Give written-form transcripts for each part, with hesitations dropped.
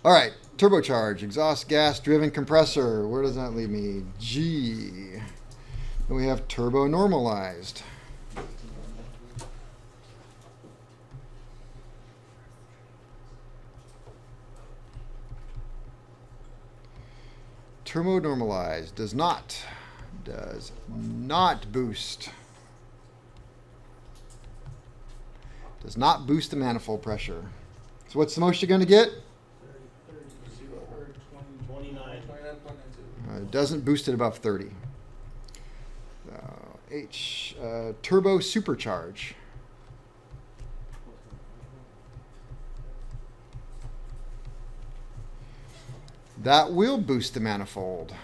All right, turbocharge, exhaust gas-driven compressor. Where does that leave me? G. Then we have turbo normalized. Turbo normalized does not boost. Does not boost the manifold pressure. So what's the most you're going to get? 29. It doesn't boost it above 30. Turbo supercharge. That will boost the manifold.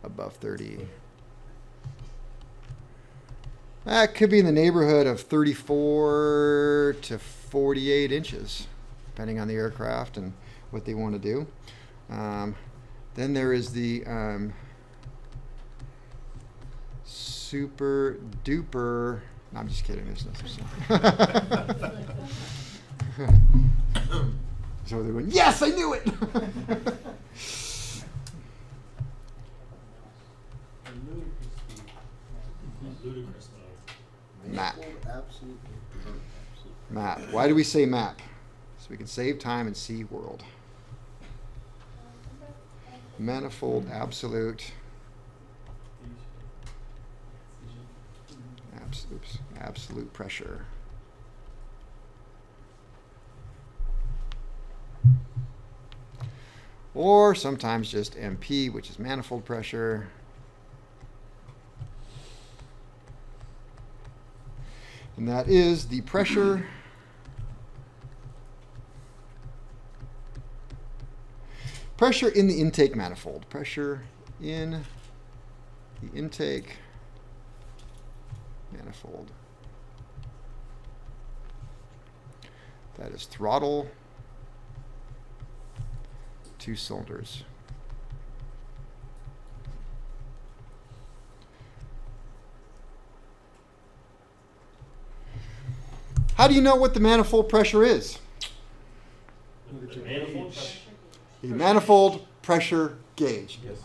Above 30. That could be in the neighborhood of 34 to 48 inches, depending on the aircraft and what they want to do. Then there is the super duper. No, I'm just kidding. There's nothing. So they're going, yes, I knew it. Map. Map. Why do we say map? So we can save time and see world. Manifold absolute. Absolute pressure. Or sometimes just MP, which is manifold pressure. And that is the pressure in the intake manifold. Pressure in the intake manifold. That is throttle, 2 cylinders. How do you know what the manifold pressure is? The manifold pressure gauge. Yes.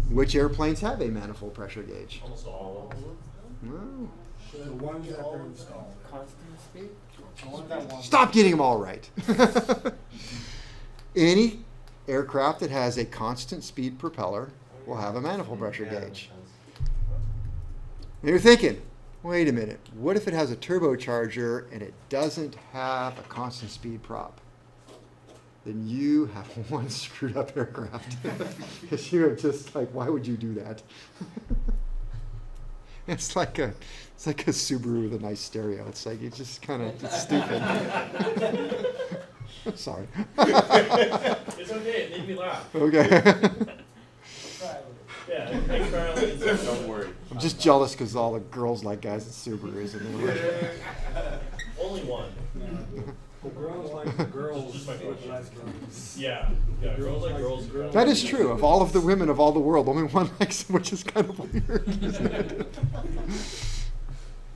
Which airplanes have a manifold pressure gauge? Almost all of them. No. The ones that are installed. Constant speed? Stop getting them all right. Any aircraft that has a constant speed propeller will have a manifold pressure gauge. And you're thinking, wait a minute, what if it has a turbocharger and it doesn't have a constant speed prop? Then you have one screwed up aircraft. Because you're just like, why would you do that? It's like a Subaru with a nice stereo. It's like, it's just kind of stupid. Sorry. It's okay. It made me laugh. Okay. Yeah, thanks for Ireland. Don't worry. I'm just jealous because all the girls like guys at Subarus. And Only one. The girls like the girls. Just my question. like girls. Yeah, girls like girls. that is true. Of all of the women of all the world, only one likes him, which is kind of weird, isn't it?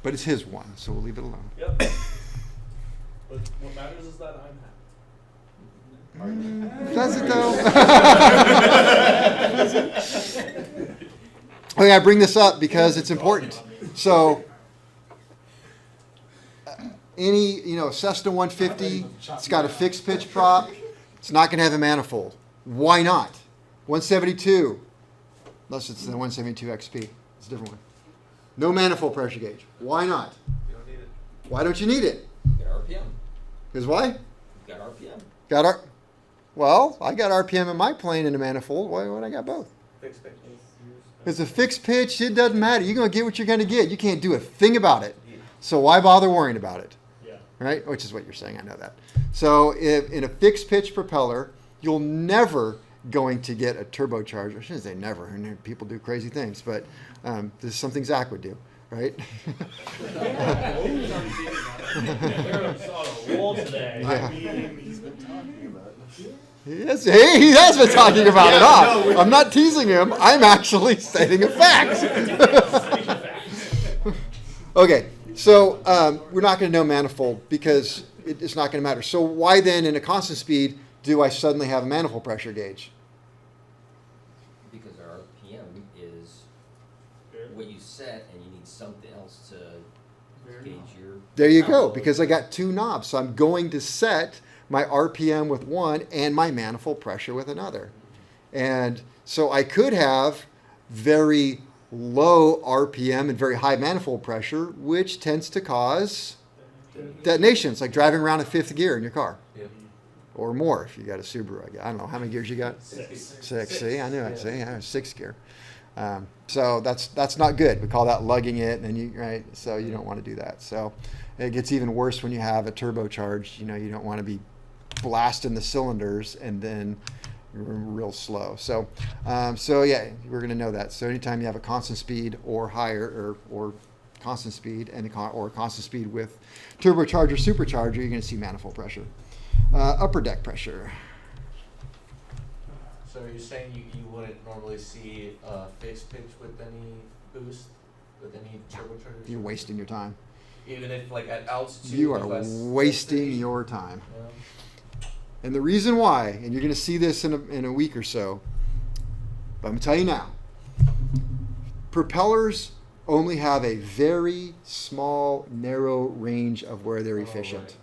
But it's his one, so we'll leave it alone. Yep. But what matters is that I'm happy. Does it though? Okay, I bring this up because it's important. So, any Cessna 150, it's got a fixed pitch prop. It's not going to have a manifold. Why not? 172, unless it's the 172 XP. It's a different one. No manifold pressure gauge. Why not? You don't need it. Why don't you need it? Get RPM. Because why? Got RPM. Well, I got RPM in my plane in a manifold. Why would I got both? Fixed pitch. It's a fixed pitch. It doesn't matter. You're going to get what you're going to get. You can't do a thing about it. So why bother worrying about it? Yeah. Right? Which is what you're saying. I know that. So if in a fixed pitch propeller, you'll never going to get a turbocharger. I shouldn't say never. And people do crazy things, but this is something Zach would do, right? They're on a roll today. Yeah. He's been talking about it. Yes, he has been talking about it all. I'm not teasing him. I'm actually stating a fact. Okay, so we're not going to know manifold because it's not going to matter. So why then, in a constant speed, do I suddenly have a manifold pressure gauge? Because our RPM is what you set, and you need something else to gauge your. There you go, power. because I got two knobs. So I'm going to set my RPM with one and my manifold pressure with another. And so I could have very low RPM and very high manifold pressure, which tends to cause detonations, like driving around in fifth gear in your car. Yep. Or more if you got a Subaru. I don't know. How many gears you got? Six. Six. See, I knew it. See, yeah, sixth gear. So that's not good. We call that lugging it, and you right. So you don't want to do that. So it gets even worse when you have a turbocharged. You don't want to be blasting the cylinders and then you're real slow. So yeah, we're going to know that. So anytime you have a constant speed or higher, or constant speed or constant speed with turbocharger, supercharger, you're going to see manifold pressure. Upper deck pressure. So are you saying you wouldn't normally see a fixed pitch with any boost, with any turbochargers? You're wasting your time. Even if like at altitude. You are less wasting density? your time. Yeah. And the reason why, and you're going to see this in a week or so, but I'm going to tell you now, propellers only have a very small, narrow range of where they're efficient.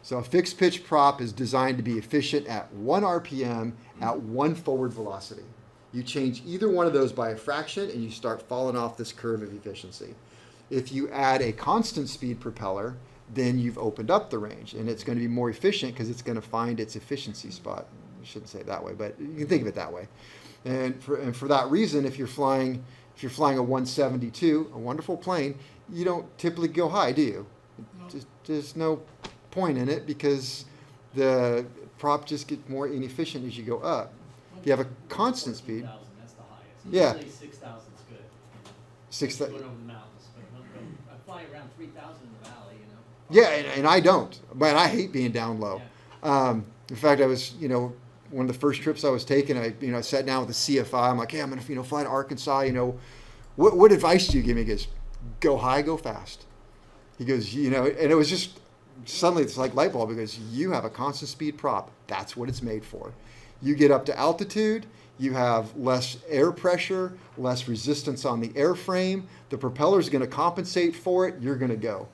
So a fixed pitch prop is designed to be efficient at 1 RPM at 1 forward velocity. You change either one of those by a fraction and you start falling off this curve of efficiency. If you add a constant speed propeller, then you've opened up the range and it's going to be more efficient because it's going to find its efficiency spot. You shouldn't say it that way, but you can think of it that way. And for that reason, if you're flying a 172, a wonderful plane, you don't typically go high, do you? No. There's no point in it because the prop just gets more inefficient as you go up. If you have a constant speed, 4,000, that's the highest. Yeah. Usually 6,000 is good. 6,000. Going over the mountains, but I fly around 3,000 in the valley, you know. Yeah, and I don't. Man, I hate being down low. In fact, I was, one of the first trips I was taking, I sat down with the CFI. I'm like, hey, I'm going to, fly to Arkansas. What advice do you give me? He goes, go high, go fast. He goes, and it was just, suddenly it's like light bulb because you have a constant speed prop. That's what it's made for. You get up to altitude, you have less air pressure, less resistance on the airframe. The propeller's going to compensate for it. You're going to go.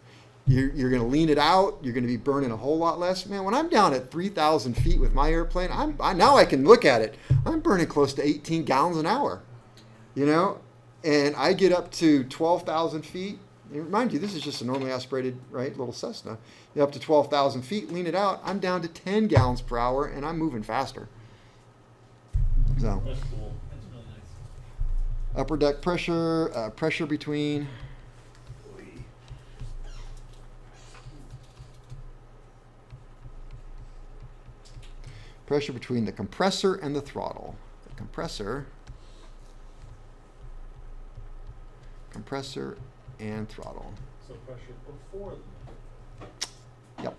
You're going to lean it out. You're going to be burning a whole lot less. Man, when I'm down at 3,000 feet with my airplane, now I can look at it. I'm burning close to 18 gallons an hour, and I get up to 12,000 feet. And mind you, this is just a normally aspirated, little Cessna. You're up to 12,000 feet, lean it out. I'm down to 10 gallons per hour, and I'm moving faster. So, That's cool. That's really nice. upper deck pressure, pressure between the compressor and the throttle. The compressor and throttle. So pressure before the Yep.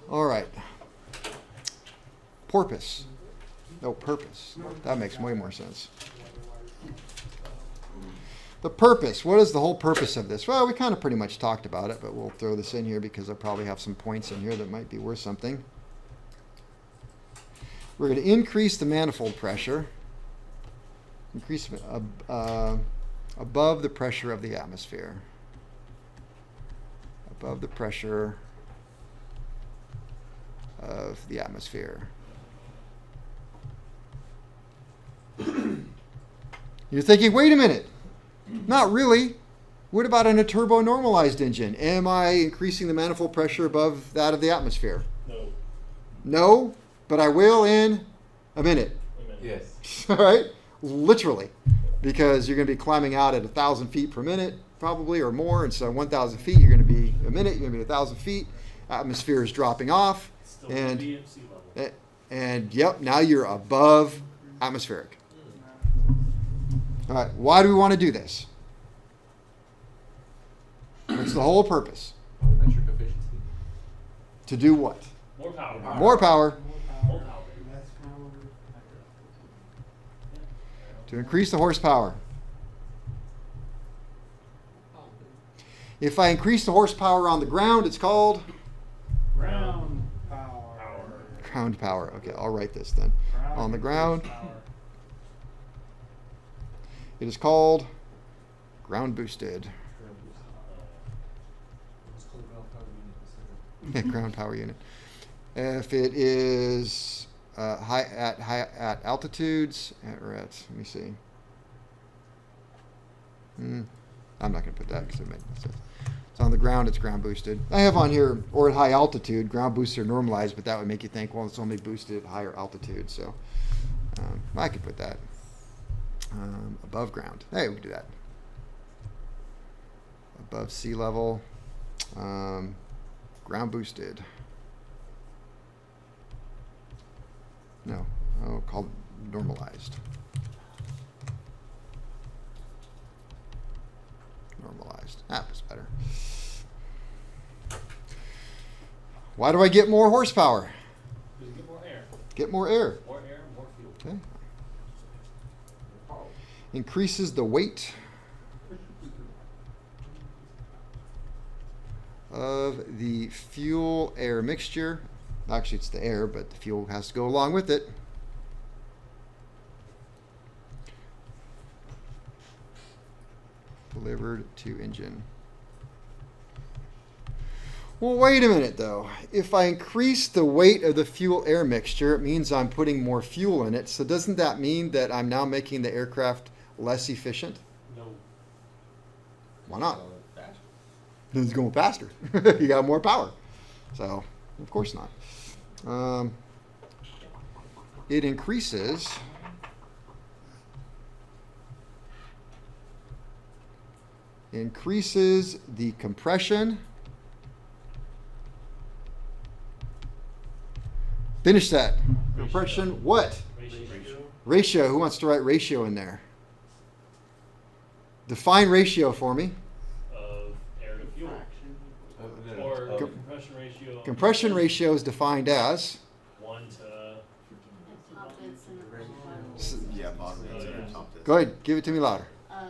All right. Porpoise. No, purpose. That makes way more sense. The purpose. What is the whole purpose of this? Well, we kind of pretty much talked about it, but we'll throw this in here because I probably have some points in here that might be worth something. We're going to increase the manifold pressure. Increase above the pressure of the atmosphere. Above the pressure of the atmosphere. You're thinking, wait a minute. Not really. What about in a turbo normalized engine? Am I increasing the manifold pressure above that of the atmosphere? No. No, but I will in a minute. Yes. All right? Literally. Because you're going to be climbing out at 1,000 feet per minute, probably, or more. And so 1,000 feet, you're going to be a minute, you're going to be 1,000 feet. Atmosphere is dropping off. Still And BMC level. And yep, now you're above atmospheric. All right, why do we want to do this? What's the whole purpose? Volumetric efficiency. To do what? More power. More power. More power. Less power. To increase the horsepower. If I increase the horsepower on the ground, it's called Ground power. ground power. Okay, I'll write this then. On the ground, Power. it is called ground boosted. It's called ground power unit. Ground power unit. If it is at altitudes, or at, let me see. I'm not going to put that because it makes no sense. It's on the ground, it's ground boosted. I have on here, or at high altitude, ground boosted or normalized, but that would make you think, well, it's only boosted at higher altitude. So I could put that above ground. Hey, we can do that. Above sea level, ground boosted. No, called normalized. Normalized. That was better. Why do I get more horsepower? Just get more air. Get more air. More air, more fuel. Okay. Increases the weight of the fuel air mixture. Actually, it's the air, but the fuel has to go along with it. Delivered to engine. Well, wait a minute though. If I increase the weight of the fuel air mixture, it means I'm putting more fuel in it. So doesn't that mean that I'm now making the aircraft less efficient? No. Why not? So fast. It's going faster. You got more power. So, of course not. It increases the compression. Finish that. Compression what? Ratio. Who wants to write ratio in there? Define ratio for me. Of air to fuel. Or compression ratio. Compression ratio is defined as 1 to. Yeah, bottom dead center, top dead. Go ahead, give it to me louder.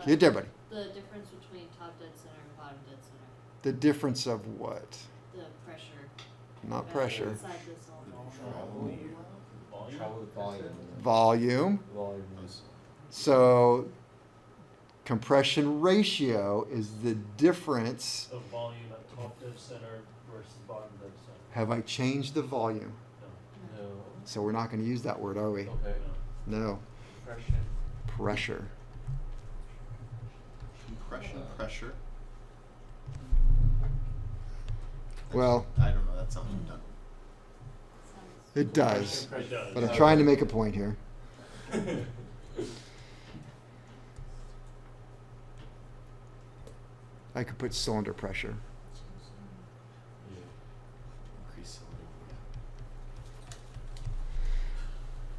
Get it, everybody. The difference between top dead center and bottom dead center. The difference of what? The pressure. Not pressure. Inside the cylinder. Volume. Volume. So compression ratio is the difference. Of volume at top dead center versus bottom dead center. Have I changed the volume? No. So we're not going to use that word, are we? Okay. No. Compression. Pressure. Compression pressure. Well, I don't know. That sounds redundant. it does. It does. But I'm trying to make a point here. I could put cylinder pressure. Increase cylinder.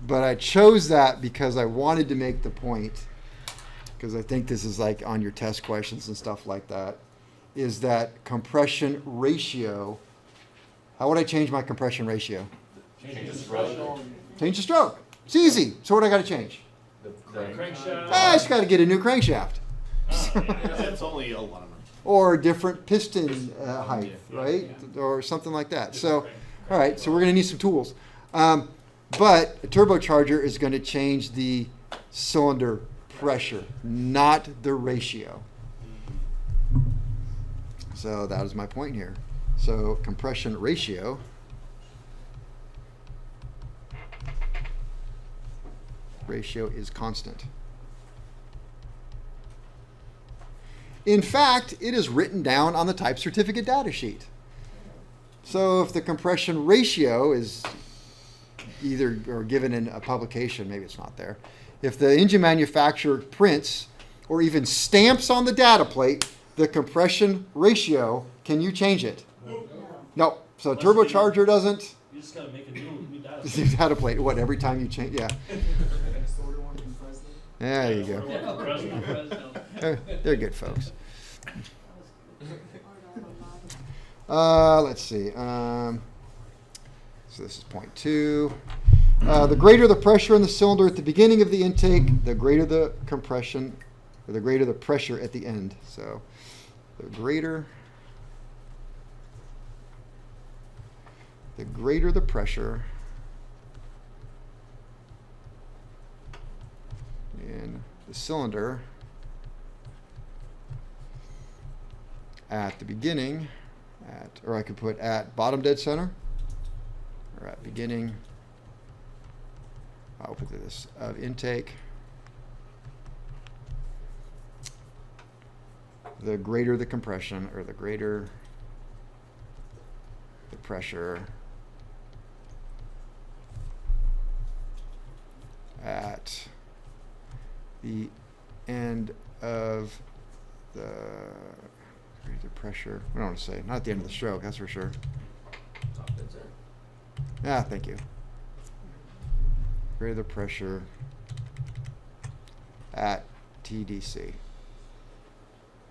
But I chose that because I wanted to make the point, because I think this is like on your test questions and stuff like that, is that compression ratio. How would I change my compression ratio? Change the stroke. Change the stroke. It's easy. So what do I got to change? The Crankshaft. I just got to get a new crankshaft. It's only a lot of money. Or different piston height, right? Or something like that. So, all right, so we're going to need some tools. But a turbocharger is going to change the cylinder pressure, not the ratio. So that is my point here. So compression ratio is constant. In fact, it is written down on the type certificate data sheet. So if the compression ratio is either or given in a publication, maybe it's not there. If the engine manufacturer prints or even stamps on the data plate the compression ratio, can you change it? No. So a turbocharger doesn't. You just gotta make a new data. Data plate. What, every time you change? Yeah. There you go. They're good folks. Let's see. So this is point 2. The greater the pressure in the cylinder at the beginning of the intake, the greater the compression, or the greater the pressure at the end. So the greater the pressure in the cylinder at the beginning, or I could put at bottom dead center, or at beginning, I'll put this, of intake, the greater the compression, or the greater the pressure at the end of the pressure. I don't want to say, not at the end of the stroke, that's for sure. Top dead center. Yeah, thank you. Greater the pressure at TDC.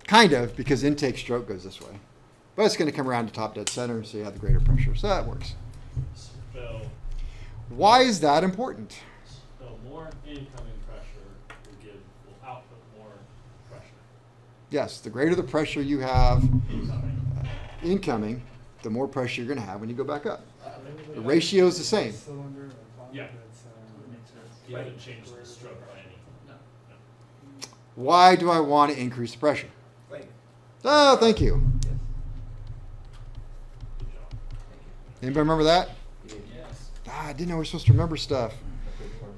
Kind of, because intake stroke goes this way. But it's going to come around to top dead center, so you have the greater pressure. So that works. So, Why is that important? so more incoming pressure will output more pressure. Yes, the greater the pressure you have Incoming. incoming, the more pressure you're going to have when you go back up. The ratio is the same. Cylinder at bottom Yeah. dead center. Makes sense. You haven't changed the stroke by any. No. Why do I want to increase the pressure? Wait. Oh, thank you. Yes. Good job. Anybody remember that? Yes. I didn't know we were supposed to remember stuff.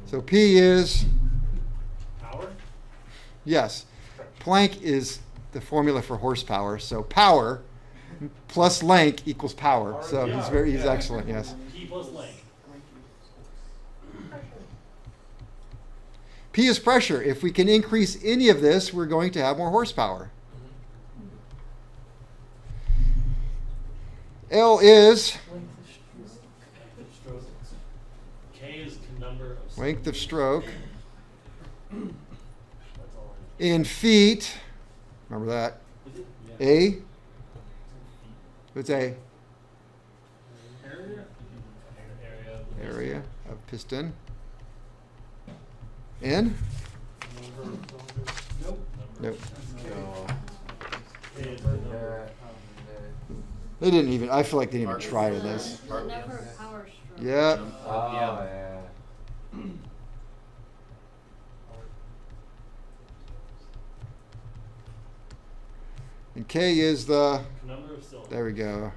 So P is, Power? yes, Planck is the formula for horsepower. So power plus length equals power. So he's excellent, yes. P plus length. P is pressure. If we can increase any of this, we're going to have more horsepower. L is K is the number of. length of stroke That's all I in feet. Remember that? know. Is it? A. What's A? Area? Area of piston. N? Number of cylinders. Nope. Nope. No. K is the number. They didn't even, I feel like they didn't even try to this. The number of power strokes. Yep. Oh, yeah. And K is the, Number of cylinders. there we go.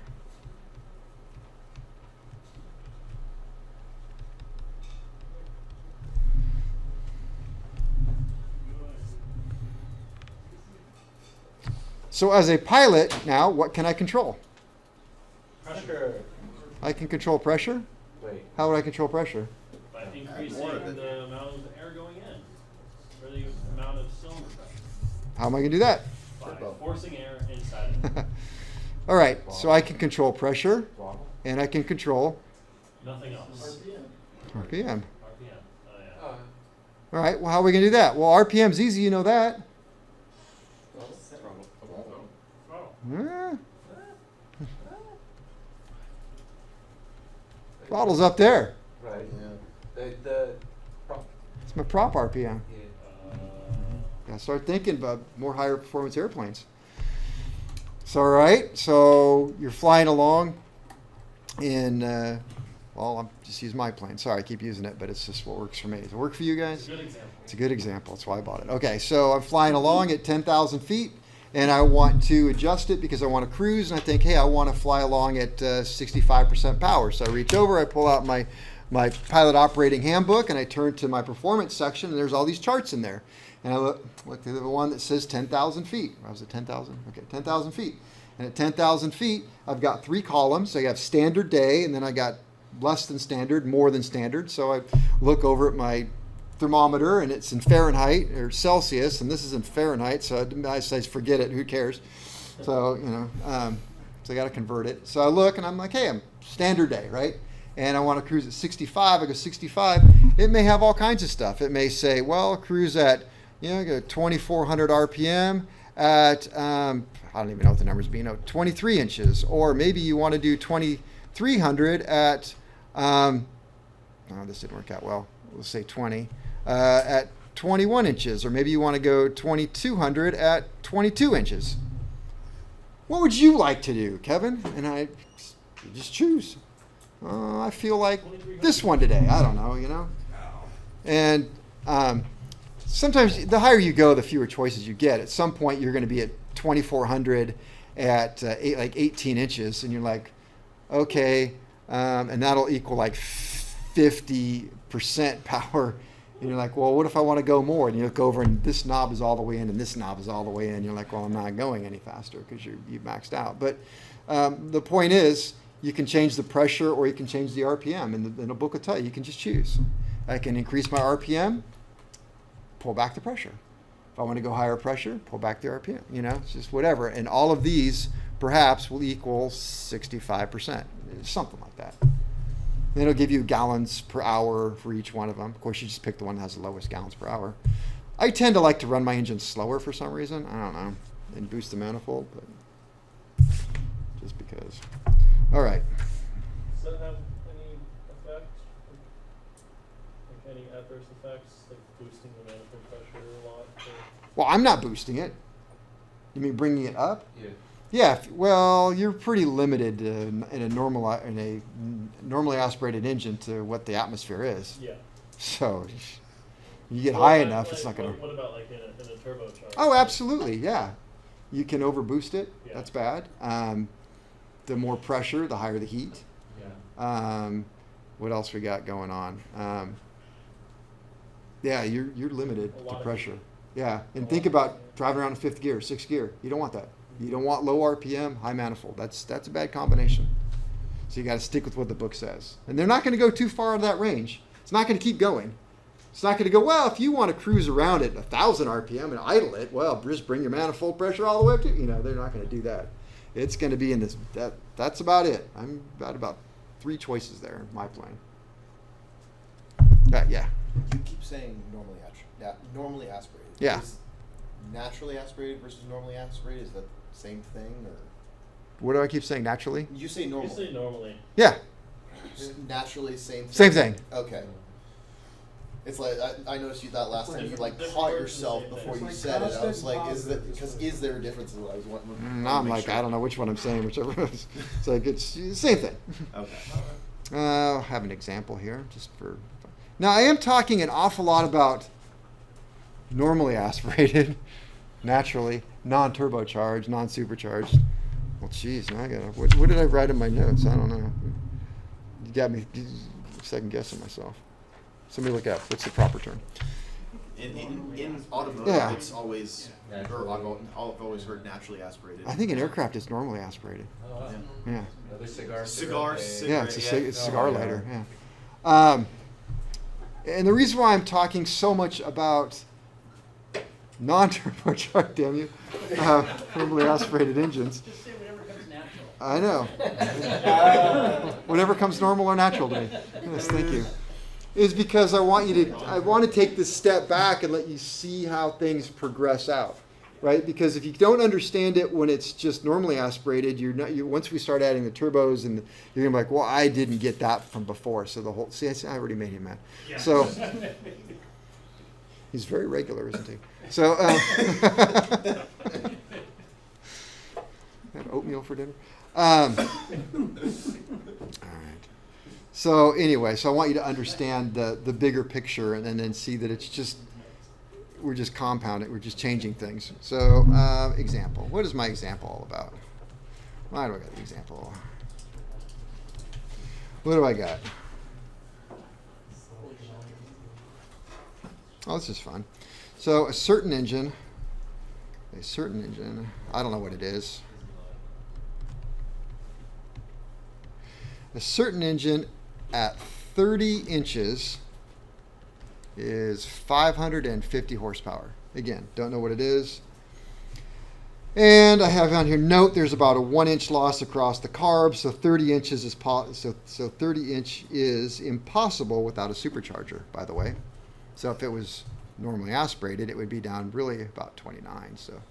So as a pilot now, what can I control? Pressure. I can control pressure. Wait. How would I control pressure? By increasing more of it. the amount of air going in. Or the amount of cylinder pressure. How am I going to do that? By forcing air inside of it. All right, so I can control pressure Throttle? and I can control Nothing else. RPM. RPM. Oh, yeah. Oh. All right, well, how are we going to do that? Well, RPM's easy, you know that. Throttle. Yeah. Throttle's up there. Right. Yeah. The prop. It's my prop RPM. Yeah. Gotta start thinking about more higher performance airplanes. So, all right, so you're flying along in, well, I'm just use my plane. Sorry, I keep using it, but it's just what works for me. Does it work for you guys? Good example. It's a good example. That's why I bought it. Okay, so I'm flying along at 10,000 feet, and I want to adjust it because I want to cruise, and I think, hey, I want to fly along at 65% power. So I reach over, I pull out my pilot operating handbook, and I turn to my performance section, and there's all these charts in there. And I look to the one that says 10,000 feet. I was at 10,000? Okay, 10,000 feet. And at 10,000 feet, I've got 3 columns. So you have standard day, and then I got less than standard, more than standard. So I look over at my thermometer, and it's in Fahrenheit or Celsius, and this is in Fahrenheit. So I say, forget it. Who cares? So so I got to convert it. So I look, and I'm like, hey, I'm standard day, right? And I want to cruise at 65. I go 65, It may have all kinds of stuff. It may say, well, cruise at, 2,400 RPM at, I don't even know what the numbers be, 23 inches. Or maybe you want to do 2,300 at, this didn't work out well. Let's say 20, at 21 inches. Or maybe you want to go 2,200 at 22 inches. What would you like to do, Kevin? And you just choose. I feel like this one today. I don't know, And sometimes the higher you go, the fewer choices you get. At some point, you're going to be at 2,400 at 18 inches, and you're like, okay, and that'll equal like 50% power. And you're like, well, what if I want to go more? And you look over, and this knob is all the way in, and this knob is all the way in. You're like, well, I'm not going any faster because you've maxed out. But the point is, you can change the pressure or you can change the RPM. And the book will tell you, you can just choose. I can increase my RPM, pull back the pressure. If I want to go higher pressure, pull back the RPM. It's just whatever. And all of these perhaps will equal 65%, something like that. Then it'll give you gallons per hour for each one of them. Of course, you just pick the one that has the lowest gallons per hour. I tend to like to run my engine slower for some reason. I don't know. And boost the manifold, but just because. All right. Does that have any effect? Like any adverse effects, like boosting the manifold pressure a lot? Well, I'm not boosting it. You mean bringing it up? Yeah. Yeah. Well, you're pretty limited in a normally aspirated engine to what the atmosphere is. Yeah. So you get Well, high like- enough, it's not going to. What about like in a turbocharger? Oh, absolutely. Yeah. You can overboost it. Yeah. That's bad. The more pressure, the higher the heat. Yeah. What else we got going on? Yeah, you're limited A to lot of pressure. heat. Yeah, and A think lot. about driving around in fifth gear, sixth gear. You don't want that. You don't want low RPM, high manifold. That's a bad combination. So you got to stick with what the book says. And they're not going to go too far out of that range. It's not going to keep going. It's not going to go, well, if you want to cruise around at 1,000 RPM and idle it, well, just bring your manifold pressure all the way up to, they're not going to do that. It's going to be in this, that's about it. I'm about 3 choices there in my plane. Yeah. You keep saying normally aspirated. Yeah. Is naturally aspirated versus normally aspirated, is that the same thing, or? What do I keep saying? Naturally? You say You normal. say normally. Yeah. Naturally, same thing. Same thing. Okay. It's like I noticed you that last time you Different caught words, yourself same thing. before It's you like said it. I was constant like, is there a difference? In what I was wanting. Now I'm like, I don't know which one I'm saying, whichever it is. It's like, it's the same thing. Okay. I'll have an example here, just for. Now I am talking an awful lot about normally aspirated, naturally, non-turbocharged, non-supercharged. Well, geez, now I gotta. What did I write in my notes? I don't know. You got me second guessing myself. Somebody look up. What's the proper term? In automotive, Yeah. it's always, or I've always heard naturally aspirated. I think in aircraft it's normally aspirated. Oh, Yeah. another cigar. Cigar, Yeah, it's a Yeah. cigar Oh, lighter. Yeah. And the reason why I'm talking so much about non-turbocharged, damn you, normally aspirated engines. Just say whatever comes natural. I know. Whatever comes normal or natural to me. Yes, thank you. Is because I want to take this step back and let you see how things progress out, right? Because if you don't understand it when it's just normally aspirated, once we start adding the turbos, and you're gonna be like, well, I didn't get that from before. So the whole, I already made him mad. Yeah. So he's very regular, isn't he? So had oatmeal for dinner. All right. So anyway, so I want you to understand the bigger picture, and then see that it's just, we're just compounding, we're just changing things. So example, what is my example all about? Why do I got the example? What do I got? Oh, this is fun. So a certain engine, I don't know what it is. A certain engine at 30 inches is 550 horsepower. Again, don't know what it is. And I have on here note there's about a 1 inch loss across the carb, so 30 inches is so 30 inch is impossible without a supercharger, by the way. So if it was normally aspirated, it would be down really about 29. So,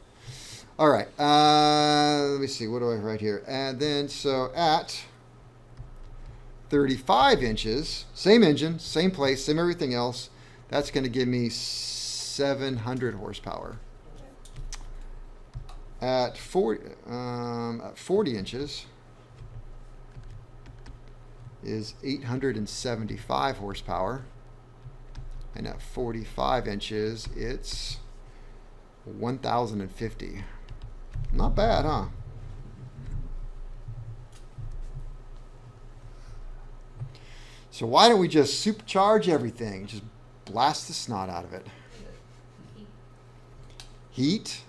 all right, let me see, what do I write here? And then so at 35 inches, same engine, same place, same everything else, that's going to give me 700 horsepower. At 40 inches is 875 horsepower. And at 45 inches, it's 1,050. Not bad, huh? So why don't we just supercharge everything? Just blast the snot out of it. Heat.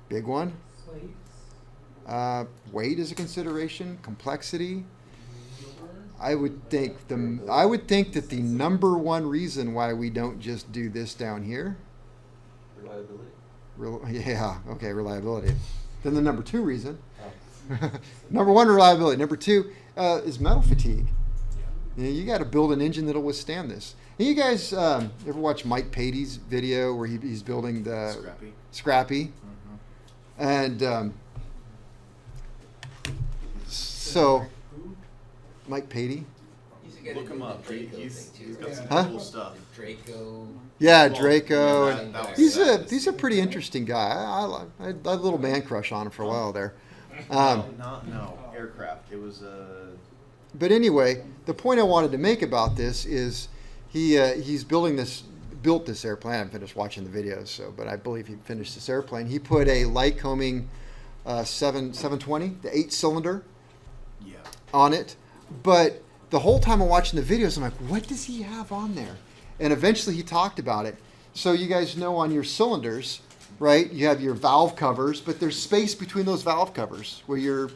Big one. Weight is a consideration. Complexity. I would think that the number one reason why we don't just do this down here. Reliability. Yeah. Okay. Reliability. Then the number two reason. Number one, reliability. Number two is metal fatigue. You got to build an engine that'll withstand this. And you guys ever watch Mike Patey's video where he's building the Scrappy? And so, Mike Patey. Look him up. He's got some Huh? cool stuff. Draco. Yeah, Well, Draco. yeah, And that was he's a pretty interesting guy. I had a little man crush on him for a while there. No, aircraft. It was But anyway, the point I wanted to make about this is he's built this airplane. I haven't finished watching the videos, but I believe he finished this airplane. He put a Lycoming 720, the 8-cylinder, on it. But the whole time I'm watching the videos, I'm like, what does he have on there? And eventually he talked about it. So you guys know on your cylinders, right, you have your valve covers, but there's space between those valve covers where you're,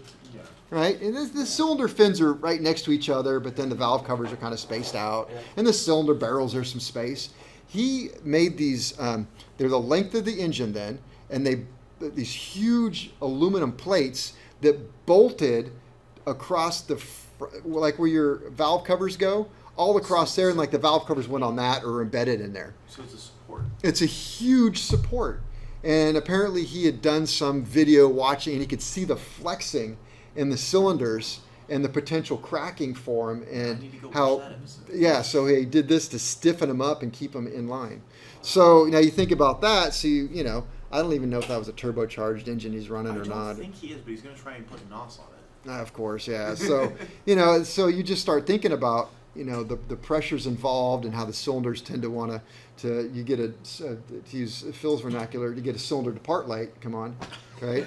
right? And the cylinder fins are right next to each other, but then the valve covers are kind of spaced out. And the cylinder barrels, there's some space. He made these, they're the length of the engine then, and these huge aluminum plates that bolted across like where your valve covers go, all across there, and like the valve covers went on that or embedded in there. so it's a support. It's a huge support. And apparently he had done some video watching, and he could see the flexing in the cylinders and the potential cracking for them, I and need to go how, watch that episode. yeah, so he did this to stiffen them up and keep them in line. So now you think about that, so you know, I don't even know if that was a turbocharged engine he's running or I not. don't think he is, but he's going to try and put NOS on it. Of course, yeah. So, you know, so you just start thinking about, you know, the pressures involved and how the cylinders tend to want to you get to use Phil's vernacular, to get a cylinder depart light. Come on, right?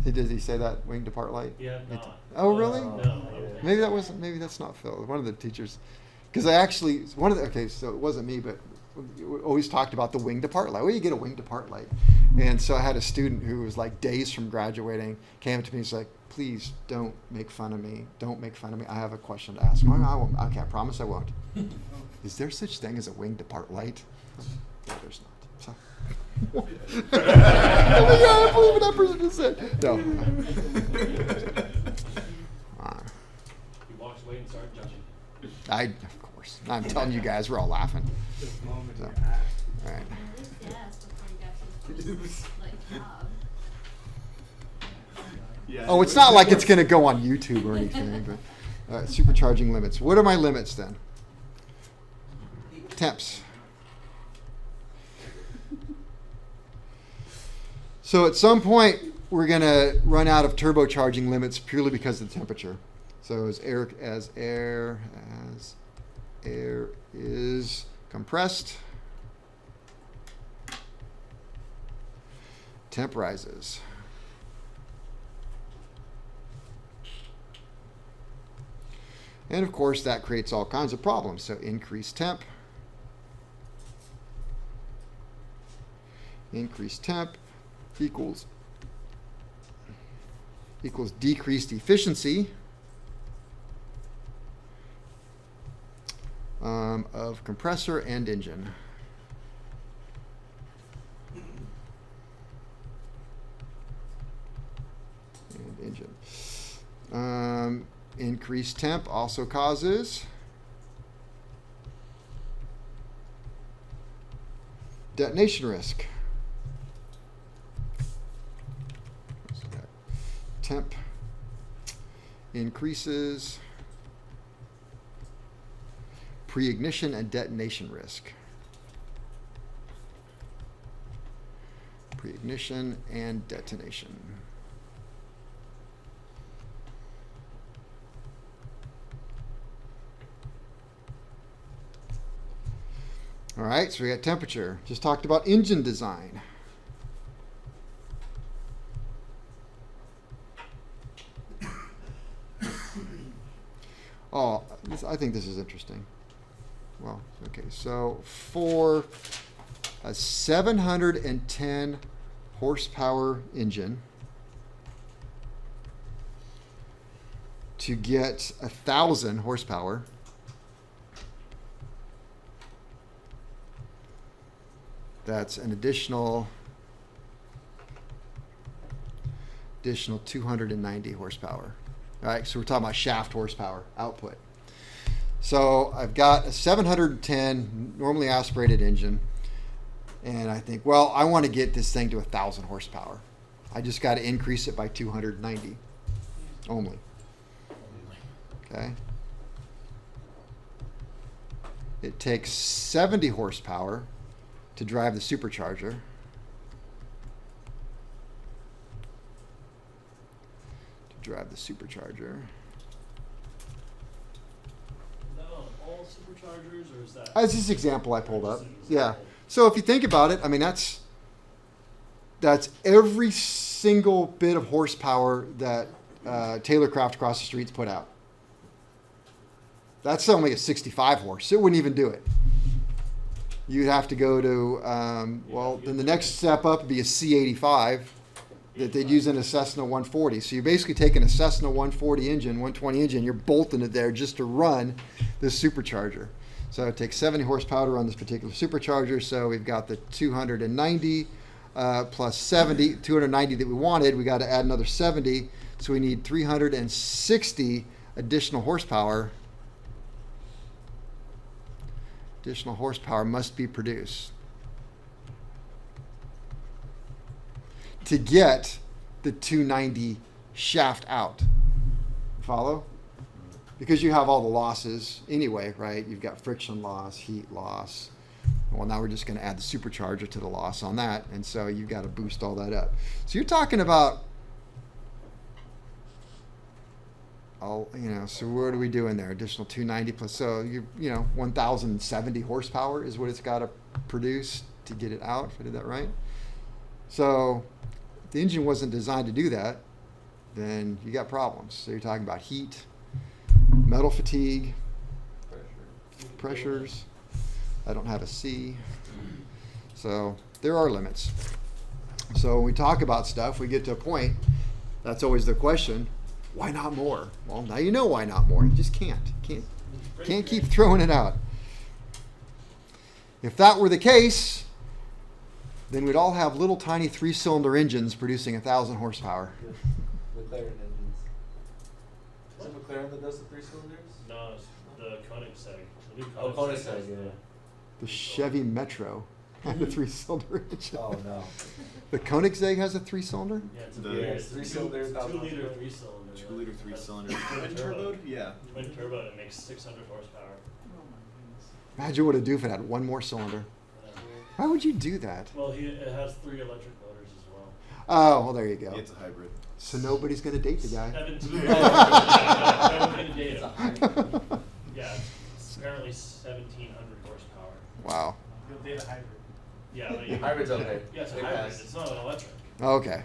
Did he say that, wing depart light? Yeah, It- no. Oh, really? No. Maybe that's not Phil. One of the teachers, because so it wasn't me, but we always talked about the wing depart light. Well, you get a wing depart light. And so I had a student who was like days from graduating, came up to me and was like, please don't make fun of me. Don't make fun of me. I have a question to ask. I won't. Okay, I promise I won't. Is there such thing as a wing depart light? No, there's not. So. Oh my God, I believe what that person just said. No. He walks away and starts judging. Of course. I'm telling you guys, we're all laughing. This moment So, you asked. all right. At least he asked before he got to his first, like, job. Yeah. Oh, it's not like it's going to go on YouTube or anything, but supercharging limits. What are my limits then? Temps. So at some point, we're going to run out of turbocharging limits purely because of the temperature. So as air is compressed, temp rises. And of course, that creates all kinds of problems. So increased temp equals decreased efficiency of compressor and engine. engine. Increased temp also causes detonation risk. So that temp increases pre-ignition and detonation risk. Pre-ignition and detonation. All right, so we got temperature. Just talked about engine design. Oh, I think this is interesting. Well, okay, so for a 710 horsepower engine, to get 1,000 horsepower, that's an additional 290 horsepower. All right, so we're talking about shaft horsepower output. So I've got a 710 normally aspirated engine, and I think, well, I want to get this thing to 1,000 horsepower. I just got to increase it by 290 only. Okay. It takes 70 horsepower to drive the supercharger. Is that on all superchargers, or is that? That's this example I pulled up. Just an Yeah. example? So if you think about it, I mean, that's every single bit of horsepower that Taylorcraft across the streets put out. That's only a 65 horse. It wouldn't even do it. You'd have to go to, well, then the next step up would be a C85 that they'd use in a Cessna 140. So you're basically taking a Cessna 140 engine, 120 engine, you're bolting it there just to run this supercharger. So it takes 70 horsepower to run this particular supercharger. So we've got the 290 plus 70, 290 that we wanted. We got to add another 70. So we need 360 additional horsepower. Additional horsepower must be produced to get the 290 shaft out. Follow? Because you have all the losses anyway, right? You've got friction loss, heat loss. Well, now we're just going to add the supercharger to the loss on that, and so you've got to boost all that up. So you're talking about, so what are we doing there? Additional 290 plus, so 1,070 horsepower is what it's got to produce to get it out, if I did that right. So if the engine wasn't designed to do that, then you got problems. So you're talking about heat, metal fatigue, pressures. I don't have a C. So there are limits. So when we talk about stuff, we get to a point, that's always the question, why not more? Well, now you know why not more. You just can't keep throwing it out. If that were the case, then we'd all have little tiny 3-cylinder engines producing 1,000 horsepower. McLaren engines. Is it McLaren that does the 3 cylinders? No, it's the Koenigsegg. The new Oh, Koenigsegg Koenigsegg, has yeah. The Chevy Metro had a 3-cylinder engine. Oh no. The Koenigsegg has a 3-cylinder? Yeah, it's a The- big, Yeah, it's 3 cylinders, 2 liter 1,000 3-cylinder. 2 liter 3-cylinder. Twin Twin turbo. turboed? Yeah. Twin turbo, and it makes 600 horsepower. Oh my goodness. Imagine what it'd do if it had one more cylinder. Why would you do that? Well, it has 3 electric motors as well. Oh, well, there you go. It's a hybrid. So nobody's going to date the guy. 17. Yeah, It's a hybrid. yeah, it's apparently 1,700 horsepower. Wow. You'll date a hybrid. Yeah, but you, Hybrid's okay. Yeah, it's a They hybrid. pass. It's not an electric. Okay.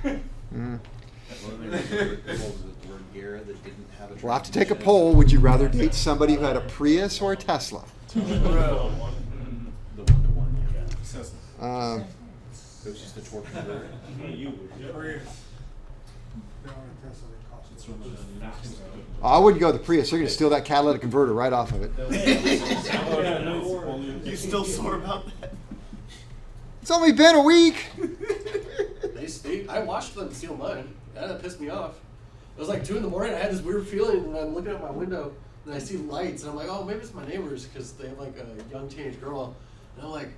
Mm. Well, then there's the word Gara that didn't have a We'll have to take a transmission. poll. Would you rather date somebody who had a Prius or a Tesla? The 1-to-1, yeah. Um, It was just a torque converter. You would. They're on a Tesla, they cost you. I wouldn't go with the Prius. They're going to steal that catalytic converter right off of it. You still sore about that? It's only been a week. I watched them steal mine. That pissed me off. It was like 2 in the morning. I had this weird feeling, and I'm looking out my window, and I see lights, and I'm like, oh, maybe it's my neighbors because they have like a young teenage girl. And I'm like,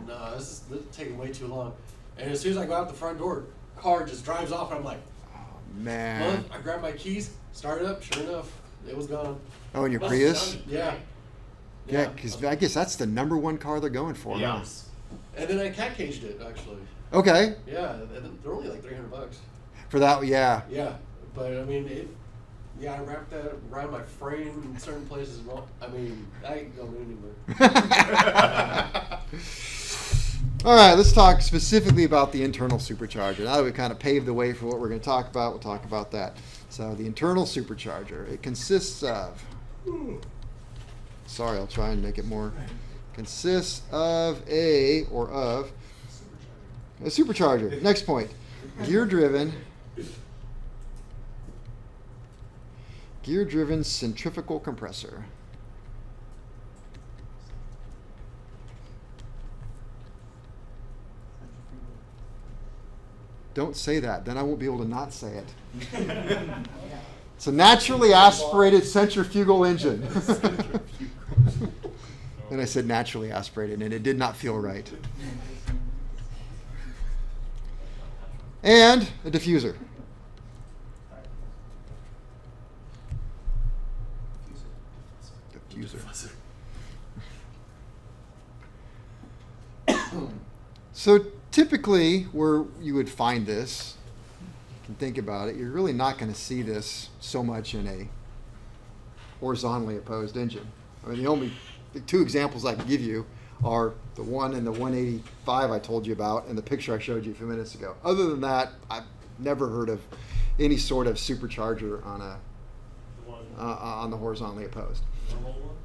no, this is taking way too long. And as soon as I go out the front door, car just drives off, and I'm like, Man. I grabbed my keys, started up. Sure enough, it was gone. Oh, in your Must Prius? sound- Yeah. Yeah, because I guess that's the number one car they're going for. Yeah. Huh? And then I cat caged it actually. Okay. Yeah, and they're only like $300. For that, yeah. Yeah, but I mean I wrapped that around my frame in certain places. I mean, I ain't going anywhere. All right, let's talk specifically about the internal supercharger. Now that we've kind of paved the way for what we're going to talk about, we'll talk about that. So the internal supercharger, it consists of, sorry, I'll try and make it more, consists of a supercharger. Next point, gear-driven centrifugal compressor. Don't say that, then I won't be able to not say it. It's a naturally aspirated centrifugal engine. And I said naturally aspirated, and it did not feel right. And a diffuser. Diffuser. So typically where you would find this, you can think about it, you're really not going to see this so much in a horizontally opposed engine. I mean, the 2 examples I can give you are the one and the 185 I told you about and the picture I showed you a few minutes ago. Other than that, I've never heard of any sort of supercharger on on the horizontally opposed. Normal one?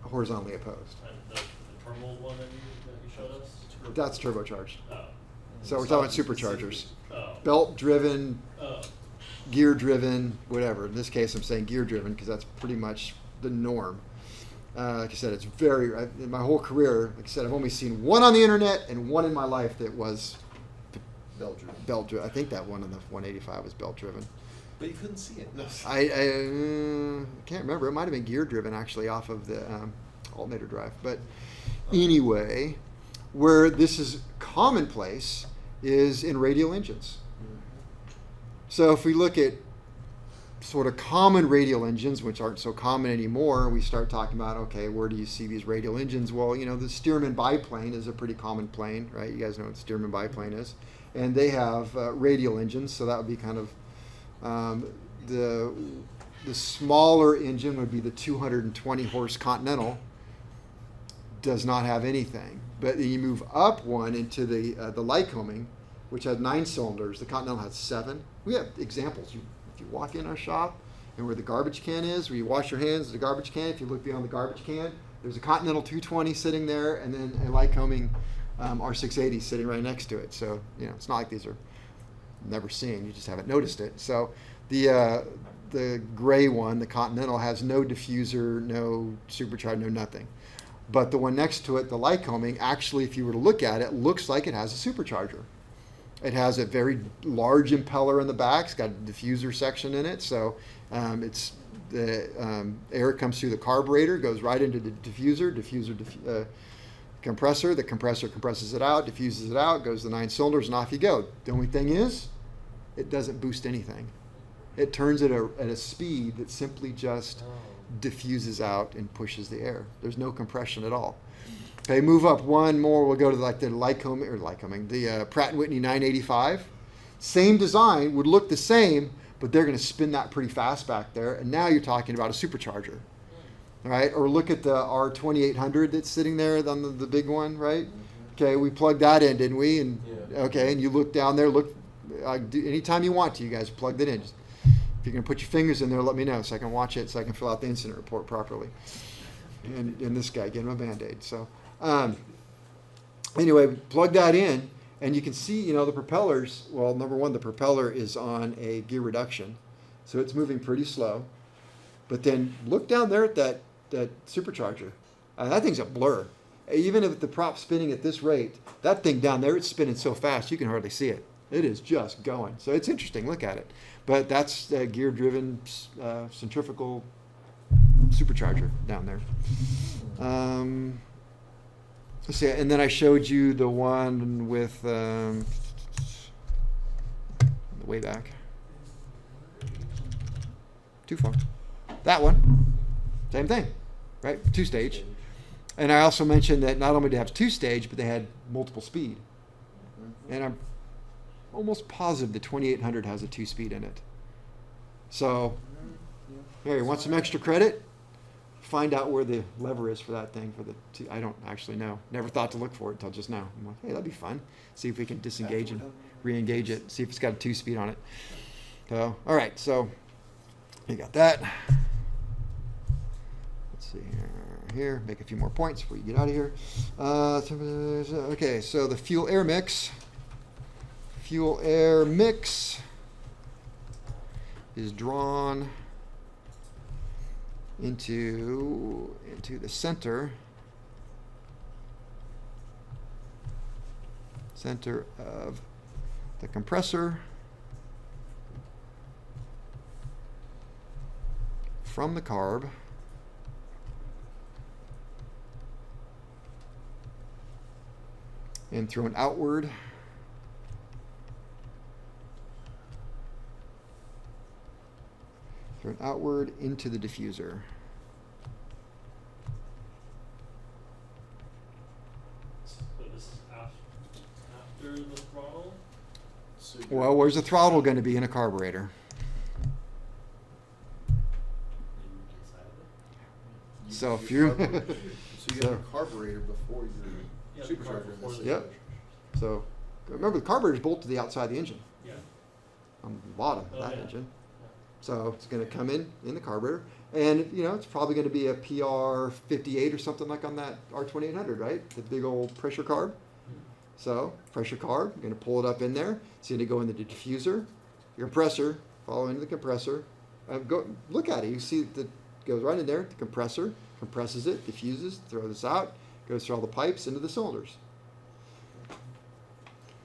Horizontally opposed. And the terminal one that you showed us? That's turbocharged. Oh. So we're talking about superchargers. Oh. Belt driven, Oh. gear driven, whatever. In this case, I'm saying gear driven because that's pretty much the norm. Like I said, it's in my whole career, like I said, I've only seen one on the internet and one in my life that was Belt driven. belt driven. I think that one on the 185 was belt driven. But you couldn't see it. No. I can't remember. It might have been gear driven actually off of the alternator drive. But anyway, where this is commonplace is in radial engines. So if we look at sort of common radial engines, which aren't so common anymore, we start talking about, okay, where do you see these radial engines? Well, the Stearman biplane is a pretty common plane, right? You guys know what the Stearman biplane is. And they have radial engines, so that would be kind of the smaller engine would be the 220 horse Continental. Does not have anything. But then you move up one into the Lycoming, which had 9 cylinders. The Continental has 7. We have examples. If you walk in our shop and where the garbage can is, where you wash your hands, the garbage can, if you look beyond the garbage can, there's a Continental 220 sitting there and then a Lycoming R680 sitting right next to it. So, it's not like these are never seen. You just haven't noticed it. So the gray one, the Continental, has no diffuser, no supercharger, no nothing. But the one next to it, the Lycoming, actually, if you were to look at it, looks like it has a supercharger. It has a very large impeller in the back. It's got a diffuser section in it. So it's the air comes through the carburetor, goes right into the diffuser, compressor. The compressor compresses it out, diffuses it out, goes to 9 cylinders, and off you go. The only thing is, it doesn't boost anything. It turns at a speed that simply just diffuses out and pushes the air. There's no compression at all. Okay, move up one more. We'll go to the Lycoming, the Pratt & Whitney 985. Same design, would look the same, but they're going to spin that pretty fast back there. And now you're talking about a supercharger, right? Or look at the R2800 that's sitting there on the big one, right? Okay, we plugged that in, didn't we? And okay, and you look down there. Look, anytime you want to, you guys plug that in. Just, if you're going to put your fingers in there, let me know so I can watch it, so I can fill out the incident report properly. And this guy getting a Band-Aid. So anyway, plug that in, and you can see, the propellers. Well, number one, the propeller is on a gear reduction, so it's moving pretty slow. But then look down there at that supercharger. That thing's a blur. Even if the prop's spinning at this rate, that thing down there, it's spinning so fast you can hardly see it. It is just going. So it's interesting. Look at it. But that's a gear-driven centrifugal supercharger down there. Let's see. And then I showed you the one with way back. Too far. That one. Same thing, right? 2-stage. And I also mentioned that not only did they have 2-stage, but they had multiple speed. And I'm almost positive the 2800 has a 2-speed in it. So, here, you want some extra credit? Find out where the lever is for that thing for the two. I don't actually know. Never thought to look for it until just now. I'm like, hey, that'd be fun. See if we can disengage and re-engage it. See if it's got a 2-speed on it. So, all right. So, you got that. Let's see here. Make a few more points before you get out of here. Okay, so the fuel-air mix. Fuel-air mix is drawn into the center of the compressor from the carb and thrown outward into the diffuser. So this is after the throttle? So Well, where's the throttle going to be in a carburetor? So if you're so you have a carburetor before your Yeah, supercharger. before the Yep. So remember, the carburetor is bolted to the outside of the engine, Yeah. on the bottom of Oh, that yeah. engine. So it's going to come in the carburetor, and it's probably going to be a PR 58 or something like on that R2800, right? The big old pressure carb. So pressure carb, you're going to pull it up in there. It's going to go in the diffuser, your compressor, follow into the compressor. Look at it. You see that goes right in there. The compressor compresses it, diffuses, throws this out, goes through all the pipes into the cylinders.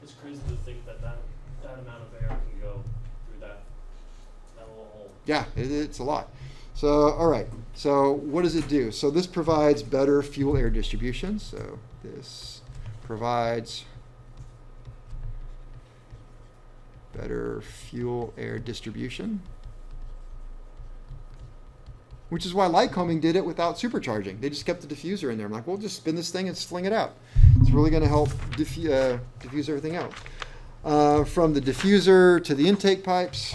It's crazy to think that amount of air can go through that little hole. Yeah, it's a lot. So, all right. So what does it do? So this provides better fuel-air distribution. So this provides better fuel-air distribution, which is why Lycoming did it without supercharging. They just kept the diffuser in there. I'm like, well, just spin this thing and sling it out. It's really going to help diffuse everything out. From the diffuser to the intake pipes.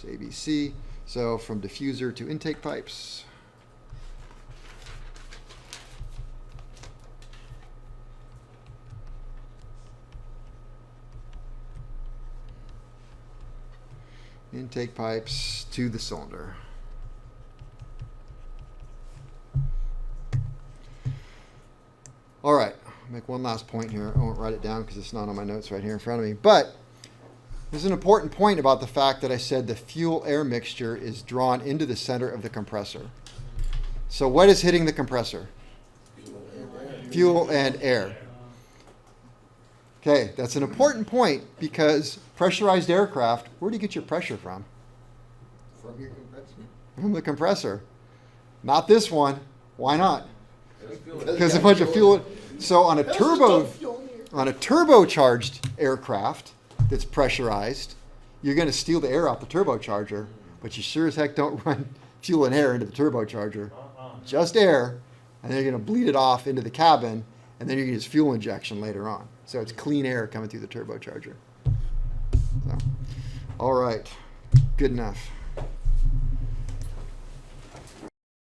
ABC. So from diffuser to intake pipes. Intake pipes to the cylinder. All right, I'll make one last point here. I won't write it down because it's not on my notes right here in front of me. But there's an important point about the fact that I said the fuel-air mixture is drawn into the center of the compressor. So what is hitting the compressor? Fuel and air. Okay, that's an important point because pressurized aircraft, where do you get your pressure from? From your compressor. From the compressor. Not this one. Why not? Because a bunch of fuel. So on a turbocharged aircraft that's pressurized, you're going to steal the air out the turbocharger, but you sure as heck don't run fuel and air into the turbocharger. Just air, and then you're going to bleed it off into the cabin, and then you're going to use fuel injection later on. So it's clean air coming through the turbocharger. So, all right, good enough.